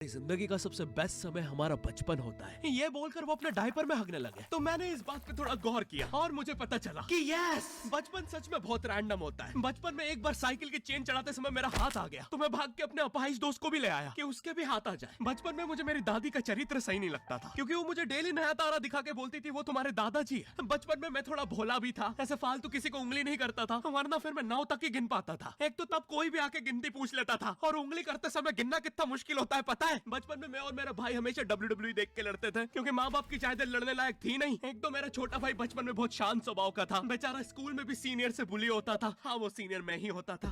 जिंदगी का सबसे बेस्ट समय हमारा बचपन होता है। ये बोलकर वो अपने डायपर में हगने लगे तो मैंने इस बात पे थोड़ा गौर किया और मुझे पता चला कि यस, बचपन सच में बहुत रैंडम होता है। बचपन में एक बार साइकिल की चेन चढ़ाते समय मेरा हाथ आ गया तो मैं भाग के अपने अपाहिज दोस्त को भी ले आया कि उसके भी हाथ आ जाए। बचपन में मुझे मेरी दादी का चरित्र सही नहीं लगता था क्योंकि वो मुझे डेली नया तारा दिखा के बोलती थी वो तुम्हारे दादाजी है। बचपन में मैं थोड़ा भोला भी था, ऐसे फालतू किसी को उंगली नहीं करता था, वरना फिर मैं 9 तक ही गिन पाता था। एक तो तब कोई भी आके गिनती पूछ लेता था और उंगली करते समय गिनना कितना मुश्किल होता है पता है। बचपन में मैं और मेरा भाई हमेशा WWE देख के लड़ते थे क्योंकि माँ बाप की चाहते लड़ने लायक थी नहीं। एक तो मेरा छोटा भाई बचपन में बहुत शांत स्वभाव का था, बेचारा स्कूल में भी सीनियर से बुली होता था। हाँ, वो सीनियर मैं ही होता था।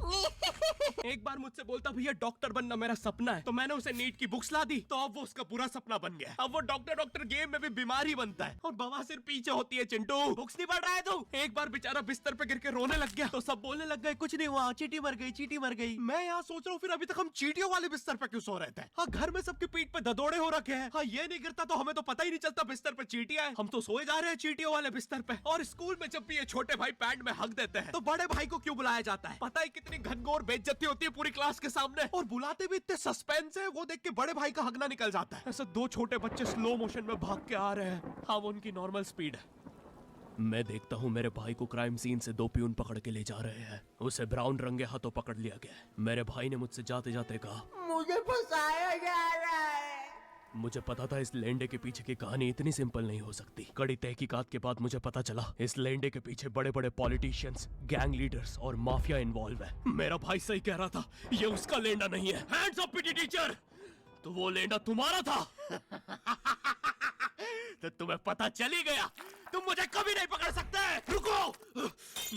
एक बार मुझसे बोलता भैया डॉक्टर बनना मेरा सपना है, तो मैंने उसे नीट की बुक्स ला दी तो अब वो उसका पूरा सपना बन गया। अब वो डॉक्टर गेम में भी बीमार ही बनता है और बवासीर पीछे होती है। चिंटू, बुक्स नहीं पढ़ रहा है तू? एक बार बेचारा बिस्तर पे गिर के रोने लग गया तो सब बोलने लग गए कुछ नहीं हुआ, चींटी मर गई, चींटी मर गई। मैं यहाँ सोच रहा हूँ फिर अभी तक हम चींटियों वाले बिस्तर पे क्यों सो रहे थे? हाँ, घर में सबकी पीठ पे ददोड़े हो रखे हैं। हाँ, ये नहीं गिरता तो हमें तो पता ही नहीं चलता बिस्तर पे चींटियां हैं। हम तो सोए जा रहे हैं चींटियों वाले बिस्तर पे। और स्कूल में जब भी ये छोटे भाई पैंट में हक देते हैं तो बड़े भाई को क्यों बुलाया जाता है? पता है कितनी घनघोर बेइज्जती होती है पूरी क्लास के सामने, और बुलाते भी इतने सस्पेंस है, वो देख के बड़े भाई का हगना निकल जाता है। ऐसे 2 छोटे बच्चे स्लो मोशन में भाग के आ रहे हैं। हाँ, वो उनकी नॉर्मल स्पीड है। मैं देखता हूँ मेरे भाई को क्राइम सीन से 2 पियून पकड़ के ले जा रहे हैं। उसे ब्राउन रंगे हाथों पकड़ लिया गया। मेरे भाई ने मुझसे जाते जाते कहा, मुझे फंसाया जा रहा है। मुझे पता था इस लेंडे के पीछे की कहानी इतनी सिंपल नहीं हो सकती। कड़ी तहकीकात के बाद मुझे पता चला इस लेंडे के पीछे बड़े बड़े पॉलिटिशियंस, गैंग लीडर्स और माफिया इन्वॉल्व है। मेरा भाई सही कह रहा था, ये उसका लेंडा नहीं है। हैंड्स अप पीटी टीचर, तो वो लेंडा तुम्हारा था। तो तुम्हें पता चल ही गया, तुम मुझे कभी नहीं पकड़ सकते। रुको,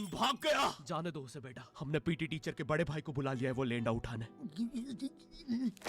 भाग गया। जाने दो उसे बेटा, हमने पीटी टीचर के बड़े भाई को बुला लिया है वो लेंडा उठाने।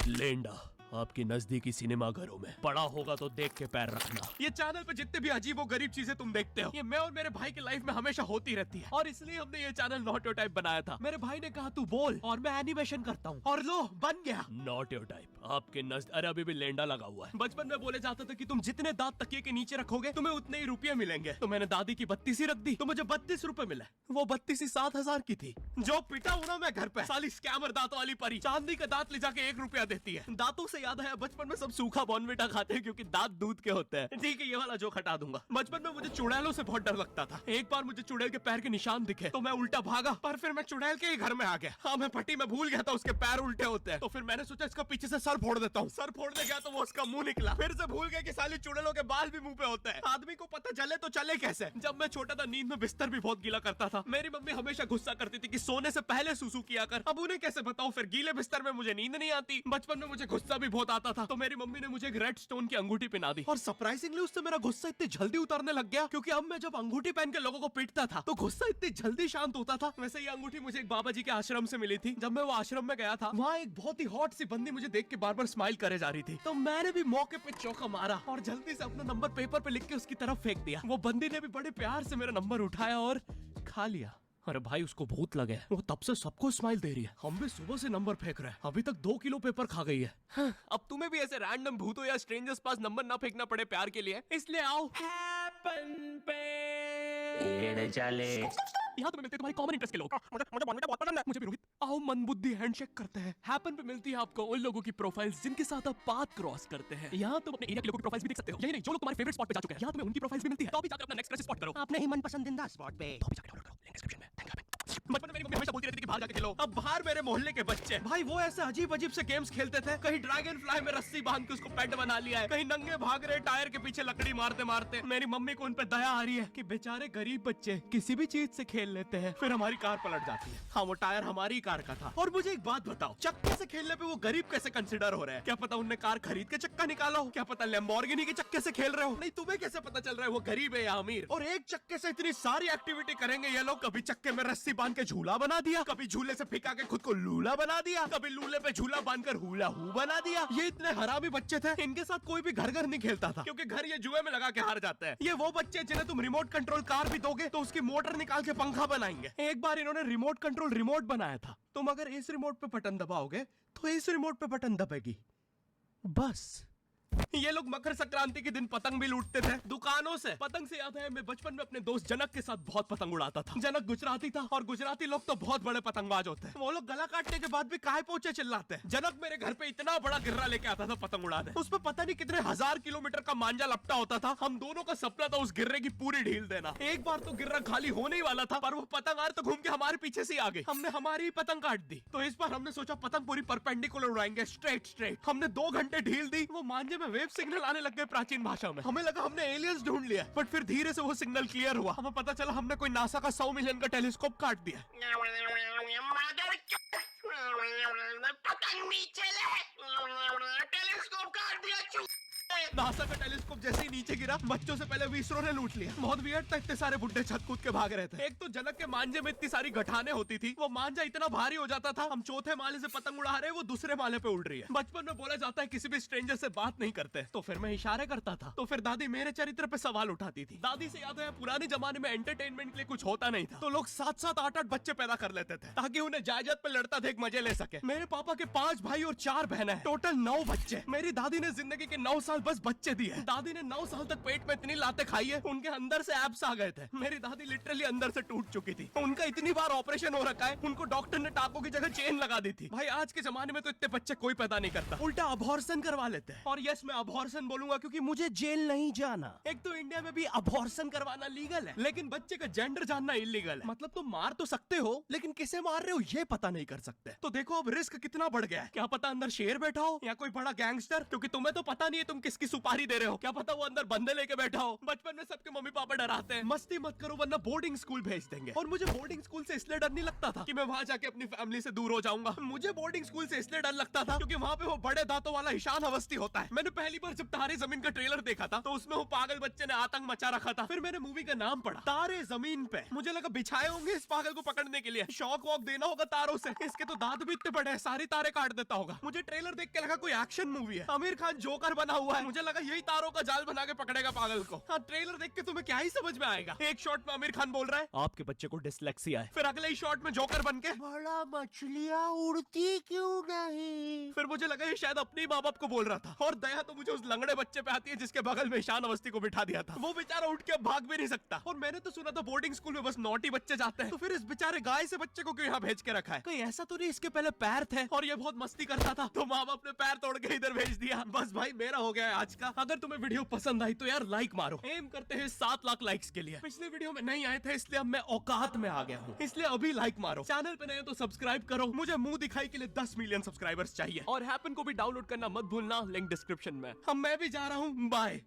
लेंडा आपकी नजदीकी सिनेमा घरों में पड़ा होगा तो देख के पैर रखना। ये चैनल पे जितने भी अजीब और गरीब चीजें तुम देखते हो, ये मैं और मेरे भाई की लाइफ में हमेशा होती रहती है और इसलिए हमने ये चैनल नॉट योर टाइप बनाया था। मेरे भाई ने कहा तू बोल और मैं एनिमेशन करता हूँ, और लो बन गया नॉट योर टाइप। आपके अरे अभी भी लेंडा लगा हुआ है। बचपन में बोले जाता था कि तुम जितने दांत तकिए के नीचे रखोगे तुम्हें उतने ही रुपये मिलेंगे। तो मैंने दादी की 32 ही रख दी तो मुझे 32 रुपए मिले। वो 32 ही 7,000 की थी। जो पिटा हूं ना मैं घर पे, साली स्कैमर दांत वाली परी चांदी का दांत ले जाके 1 रुपया देती है। दांतों से याद है बचपन में सब सूखा बॉर्नविटा खाते हैं क्योंकि दांत दूध के होते हैं। ठीक है, ये वाला जोक हटा दूंगा। बचपन में मुझे चुड़ैलों से बहुत डर लगता था। एक बार मुझे चुड़ैल के पैर के निशान दिखे तो मैं उल्टा भागा, पर फिर मैं चुड़ैल के ही घर में आ गया। हाँ, मैं पट्टी में भूल गया था उसके पैर उल्टे होते हैं, तो फिर मैंने सोचा इसका पीछे से सर फोड़ देता हूँ। सर फोड़ने गया तो वो उसका मुंह निकला। फिर से भूल गया कि साली चुड़ैलों के बाल भी मुंह पे होते हैं। आदमी को पता चले तो चले कैसे। जब मैं छोटा था नींद में बिस्तर भी बहुत गीला करता था। मेरी मम्मी हमेशा गुस्सा करती थी कि सोने से पहले सुसु किया कर। अब उन्हें कैसे बताऊं, फिर गीले बिस्तर में मुझे नींद नहीं आती। बचपन में मुझे गुस्सा भी बहुत आता था तो मेरी मम्मी ने मुझे एक रेड स्टोन की अंगूठी पहना दी, और सरप्राइजिंगली उससे मेरा गुस्सा इतनी जल्दी उतरने लग गया क्योंकि अब मैं जब अंगूठी पहन के लोगों को पीटता था तो गुस्सा इतनी जल्दी शांत होता था। वैसे ये अंगूठी मुझे एक बाबा जी के आश्रम से मिली थी। जब मैं वो आश्रम में गया था वहाँ एक बहुत ही हॉट सी बंदी मुझे देख के बार बार स्माइल करे जा रही थी, तो मैंने भी मौके पे चौका मारा और जल्दी से अपना नंबर पेपर पे लिख के उसकी तरफ फेंक दिया। वो बंदी ने भी बड़े प्यार से मेरा नंबर उठाया और खा लिया। अरे भाई, उसको भूत लगे, वो तब से सबको स्माइल दे रही है। हम भी सुबह से नंबर फेंक रहे हैं, अभी तक 2 किलो पेपर खा गई है। अब तुम्हें भी ऐसे रैंडम भूतों या स्ट्रेंजर्स पास नंबर ना फेंकना पड़े प्यार के लिए, इसलिए आओ हैपन पे चले। यहाँ तुम्हें मिलते हैं तुम्हारी कॉमन इंटरेस्ट के लोग। मुझे बॉर्नविटा बहुत पसंद है। मुझे भी रोहित। आओ मनबुद्धि हैंडशेक करते हैं। हैपन पे मिलती है आपको उन लोगों की प्रोफाइल्स जिनके साथ आप पाथ क्रॉस करते हैं। यहाँ तुम अपने एरिया के लोगों की प्रोफाइल्स भी देख सकते हो। यही नहीं, जो लोग तुम्हारे फेवरेट स्पॉट पे जा चुके हैं, यहाँ तुम्हें उनकी प्रोफाइल्स भी मिलती है। तो अभी जाकर अपना नेक्स्ट क्रश स्पॉट करो अपने ही मनपसंदीदा स्पॉट पे। तो अभी जाकर डाउनलोड करो, लिंक डिस्क्रिप्शन में। Thank you. बचपन में मेरी मम्मी हमेशा बोलती रहती थी कि बाहर जाके खेलो। अब बाहर मेरे मोहल्ले के बच्चे भाई वो ऐसे अजीब अजीब से गेम्स खेलते थे। कहीं ड्रैगन फ्लाई में रस्सी बांध के उसको पेट बना लिया है, कहीं नंगे भाग रहे टायर के पीछे लकड़ी मारते मारते। मेरी मम्मी को उन पे दया आ रही है कि बेचारे गरीब बच्चे किसी भी चीज से खेल लेते हैं, फिर हमारी कार पलट जाती है। हाँ, वो टायर हमारी कार का था। और मुझे एक बात बताओ, चक्के से खेलने पे वो गरीब कैसे कंसिडर हो रहे हैं? क्या पता उनने कार खरीद के चक्का निकाला हो, क्या पता लैम्बोर्गिनी के चक्के से खेल रहे हो। नहीं, तुम्हें कैसे पता चल रहा है वो गरीब है या अमीर? और एक चक्के से इतनी सारी एक्टिविटी करेंगे ये लोग। कभी चक्के में रस्सी बांध के झूला बना दिया, कभी झूले से फिका के खुद को लूला बना दिया, कभी लूले पे झूला बांधकर हुला हू बना दिया। ये इतने हरामी बच्चे थे, इनके साथ कोई भी घर घर नहीं खेलता था क्योंकि घर ये जुए में लगा के हार जाते हैं। ये वो बच्चे जिन्हें तुम रिमोट कंट्रोल कार भी दोगे तो उसकी मोटर निकाल के पंखा बनाएंगे। एक बार इन्होंने रिमोट कंट्रोल रिमोट बनाया था। तुम अगर इस रिमोट पे बटन दबाओगे तो इस रिमोट पे बटन दबेगी, बस ये लोग मकर संक्रांति के दिन पतंग भी लूटते थे दुकानों से। पतंग से याद है मैं बचपन में अपने दोस्त जनक के साथ बहुत पतंग उड़ाता था। जनक गुजराती था और गुजराती लोग तो बहुत बड़े पतंगबाज होते हैं। वो लोग गला काटने के बाद भी काहे पोचे चिल्लाते हैं। जनक मेरे घर पे इतना बड़ा गिर्रा लेके आता था पतंग उड़ाने। उस पर पता नहीं कितने 1000 किलोमीटर का मांझा लपटा होता था। हम दोनों का सपना था उस गिर्रे की पूरी ढील देना। एक बार तो गिर्रा खाली होने ही वाला था, पर वो पतंग तो घूम के हमारे पीछे से आ गई। हमने हमारी ही पतंग काट दी। तो इस बार हमने सोचा पतंग पूरी परपेंडिकुलर उड़ाएंगे, स्ट्रेट। हमने 2 घंटे ढील दी। वो मांझे में वेव सिग्नल आने लग गए प्राचीन भाषा में। हमें लगा हमने एलियंस ढूंढ लिया, बट फिर धीरे से वो सिग्नल क्लियर हुआ। हमें पता चला हमने कोई नासा का 100 मिलियन का टेलीस्कोप काट दिया। पतंग नीचे ले, टेलीस्कोप काट दिया। नासा का टेलीस्कोप जैसे ही नीचे गिरा, बच्चों से पहले विसरो ने लूट लिया। बहुत वियर्ड था, इतने सारे बुड्ढे छत कूद के भाग रहे थे। एक तो जनक के मांझे में इतनी सारी गठाने होती थी, वो मांझा इतना भारी हो जाता था। हम चौथे माले से पतंग उड़ा रहे, वो दूसरे माले पे उड़ रही है। बचपन में बोला जाता है किसी भी स्ट्रेंजर से बात नहीं करते, तो फिर मैं इशारे करता था। तो फिर दादी मेरे चरित्र पे सवाल उठाती थी। दादी से याद है पुराने जमाने में एंटरटेनमेंट के लिए कुछ होता नहीं था, तो लोग 7-7, 8-8 बच्चे पैदा कर लेते थे ताकि उन्हें जायदाद पे लड़ता देख मजे ले सके। मेरे पापा के 5 भाई और 4 बहनें हैं, टोटल 9 बच्चे। मेरी दादी ने जिंदगी के 9 साल बस बच्चे दिए। दादी ने 9 साल तक पेट में इतनी लातें खाई है, उनके अंदर से एब्स आ गए थे। मेरी दादी लिटरली अंदर से टूट चुकी थी। उनका इतनी बार ऑपरेशन हो रखा है, उनको डॉक्टर ने टाकों की जगह चेन लगा दी थी। भाई आज के जमाने में तो इतने बच्चे कोई पैदा नहीं करता, उल्टा अबॉर्शन करवा लेते हैं। और यस, मैं अबॉर्शन बोलूंगा क्योंकि मुझे जेल नहीं जाना। एक तो इंडिया में भी अबॉर्शन करवाना लीगल है, लेकिन बच्चे का जेंडर जानना इलीगल है। मतलब तुम मार तो सकते हो, लेकिन किसे मार रहे हो ये पता नहीं कर सकते। तो देखो अब रिस्क कितना बढ़ गया है। क्या पता अंदर शेर बैठा हो या कोई बड़ा गैंगस्टर, क्योंकि तुम्हें तो पता नहीं है तुम किसकी सुपारी दे रहे हो। क्या पता वो अंदर बंदे लेके बैठा हो। बचपन में सबके मम्मी पापा डराते हैं, मस्ती मत करो वरना बोर्डिंग स्कूल भेज देंगे। और मुझे बोर्डिंग स्कूल से इसलिए डर नहीं लगता था कि मैं वहां जाके अपनी फैमिली से दूर हो जाऊंगा। मुझे बोर्डिंग स्कूल से इसलिए डर लगता था क्योंकि वहां पे वो बड़े दांतों वाला ईशान अवस्थी होता है। मैंने पहली बार जब तारे जमीन का ट्रेलर देखा था, तो उसमें वो पागल बच्चे ने आतंक मचा रखा था। फिर मैंने मूवी का नाम पढ़ा, तारे जमीन पे। मुझे लगा बिछाए होंगे इस पागल को पकड़ने के लिए, शॉक वॉक देना होगा तारों से। इसके तो दांत भी इतने बड़े हैं, सारी तारे काट देता होगा। मुझे ट्रेलर देख के लगा कोई एक्शन मूवी है, आमिर खान जोकर बना हुआ है। मुझे लगा यही तारों का जाल बना के पकड़ेगा पागल को। हाँ, ट्रेलर देख के तुम्हें क्या ही समझ में आएगा। एक शॉट में आमिर खान बोल रहा है आपके बच्चे को डिसलेक्सिया है, फिर अगले ही शॉट में जोकर बन के बड़ा मछलियाँ उड़ती क्यों नहीं। फिर मुझे लगा ये शायद अपने माँ बाप को बोल रहा था। और दया तो मुझे उस लंगड़े बच्चे पे आती है जिसके बगल में ईशान अवस्थी को बिठा दिया था। वो बेचारा उठ के भाग भी नहीं सकता। और मैंने तो सुना था बोर्डिंग स्कूल में बस नॉटी बच्चे जाते हैं, तो फिर इस बेचारे गाय से बच्चे को क्यों यहाँ भेज के रखा है। कोई ऐसा तो नहीं इसके पहले पैर थे और ये बहुत मस्ती करता था, तो माँ बाप ने पैर तोड़ के इधर भेज दिया। बस भाई मेरा हो गया है आज का। अगर तुम्हें वीडियो पसंद आई तो यार लाइक मारो। एम करते हैं 7 लाख लाइक्स के लिए। पिछले वीडियो में नहीं आए थे इसलिए अब मैं औकात में आ गया हूँ, इसलिए अभी लाइक मारो। चैनल पे नए हो तो सब्सक्राइब करो। मुझे मुंह दिखाई के लिए 10 मिलियन सब्सक्राइबर्स चाहिए। और हैपन को भी डाउनलोड करना मत भूलना, लिंक डिस्क्रिप्शन में। मैं भी जा रहा हूँ, बाय।